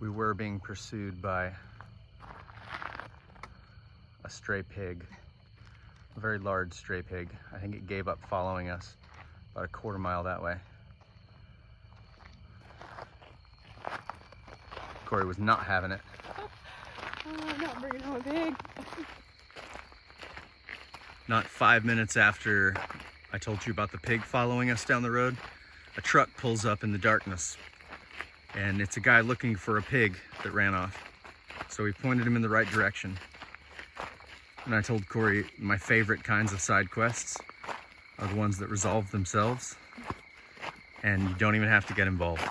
We were being pursued by a stray pig, a very large stray pig. I think it gave up following us about a quarter mile that way. Corey was not having it. I'm not bringing home a pig. Not 5 minutes after I told you about the pig following us down the road, a truck pulls up in the darkness, and it's a guy looking for a pig that ran off. So we pointed him in the right direction. And I told Corey my favorite kinds of side quests are the ones that resolve themselves, and you don't even have to get involved.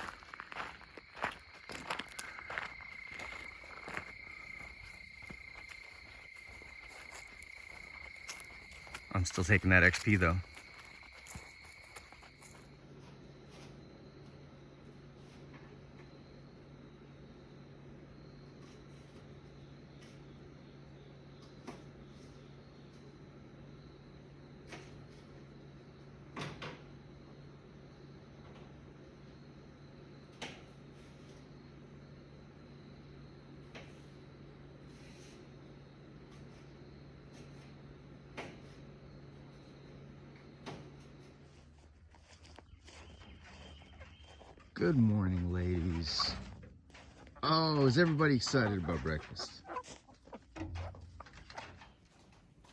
I'm still taking that XP though. Good morning, ladies. Oh, is everybody excited about breakfast?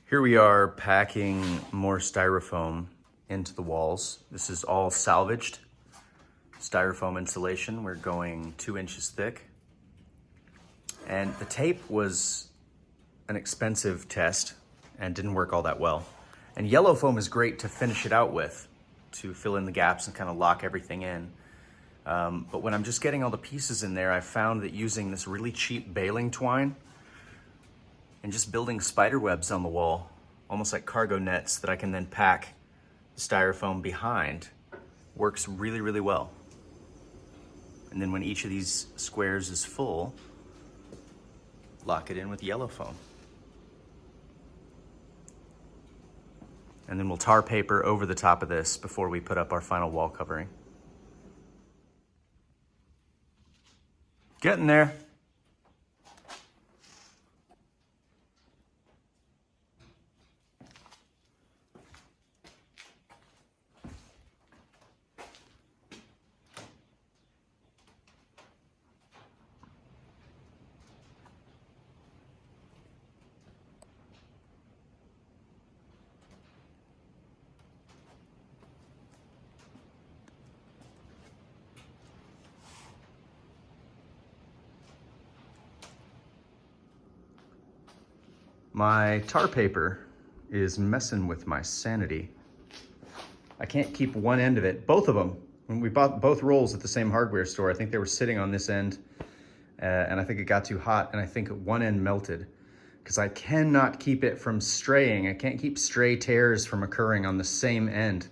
Here we are packing more styrofoam into the walls. This is all salvaged styrofoam insulation. We're going 2 inches thick. And the tape was an expensive test and didn't work all that well. And yellow foam is great to finish it out with, to fill in the gaps and kind of lock everything in. But when I'm just getting all the pieces in there, I found that using this really cheap baling twine and just building spider webs on the wall, almost like cargo nets that I can then pack the styrofoam behind, works really, really well. And then when each of these squares is full, lock it in with yellow foam. And then we'll tar paper over the top of this before we put up our final wall covering. Getting there. My tar paper is messing with my sanity. I can't keep one end of it, both of them. When we bought both rolls at the same hardware store, I think they were sitting on this end, and I think it got too hot, and I think one end melted, because I cannot keep it from straying. I can't keep stray tears from occurring on the same end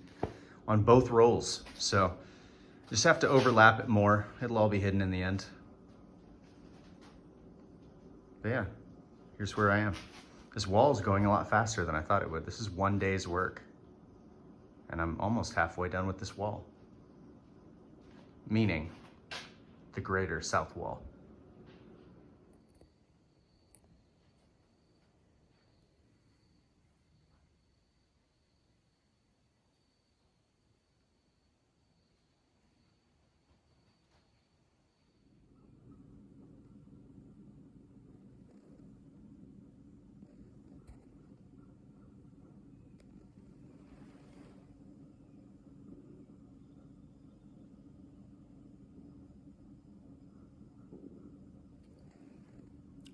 on both rolls. So just have to overlap it more. It'll all be hidden in the end. But yeah, here's where I am. This wall is going a lot faster than I thought it would. This is 1 day's work, and I'm almost halfway done with this wall. Meaning the greater south wall.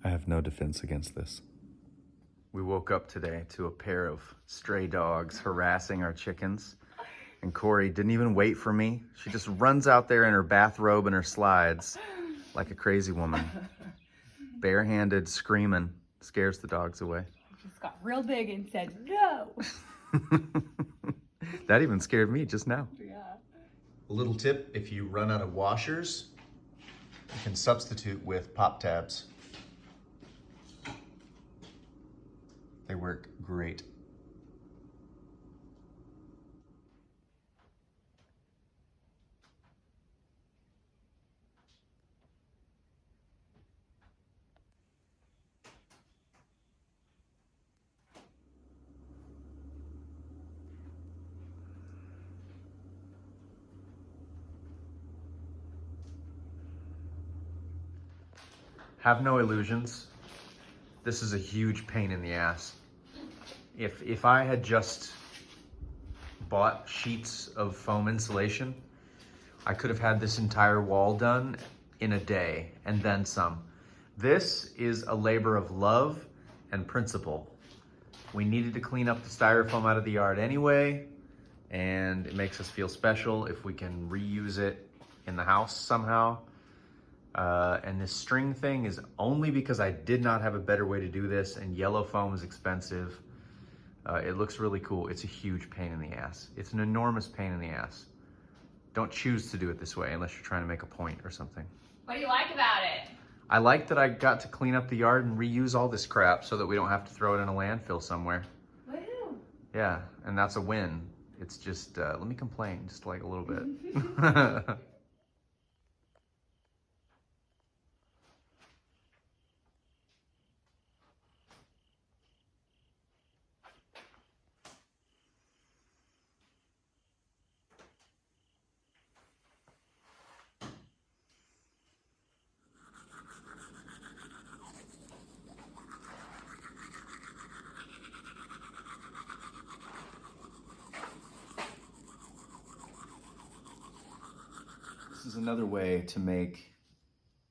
I have no defense against this. We woke up today to a pair of stray dogs harassing our chickens. And Corey didn't even wait for me. She just runs out there in her bathrobe and her slides like a crazy woman. Barehanded, screaming, scares the dogs away. She just got real big and said, no. That even scared me just now. Yeah. A little tip, if you run out of washers, you can substitute with pop tabs. They work great. Have no illusions. This is a huge pain in the ass. If I had just bought sheets of foam insulation, I could have had this entire wall done in a day and then some. This is a labor of love and principle. We needed to clean up the styrofoam out of the yard anyway, and it makes us feel special if we can reuse it in the house somehow. And this string thing is only because I did not have a better way to do this, and yellow foam is expensive. It looks really cool. It's a huge pain in the ass. It's an enormous pain in the ass. Don't choose to do it this way unless you're trying to make a point or something. What do you like about it? I like that I got to clean up the yard and reuse all this crap so that we don't have to throw it in a landfill somewhere. Woohoo! Yeah, and that's a win. It's just, let me complain just like a little bit. This is another way to make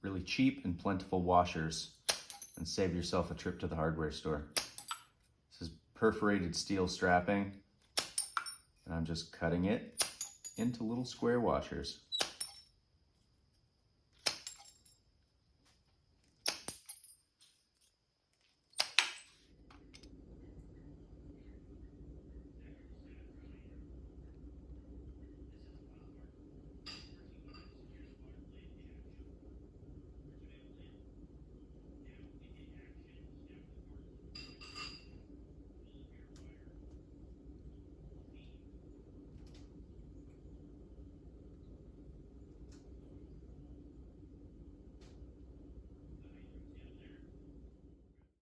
really cheap and plentiful washers and save yourself a trip to the hardware store. This is perforated steel strapping, and I'm just cutting it into little square washers.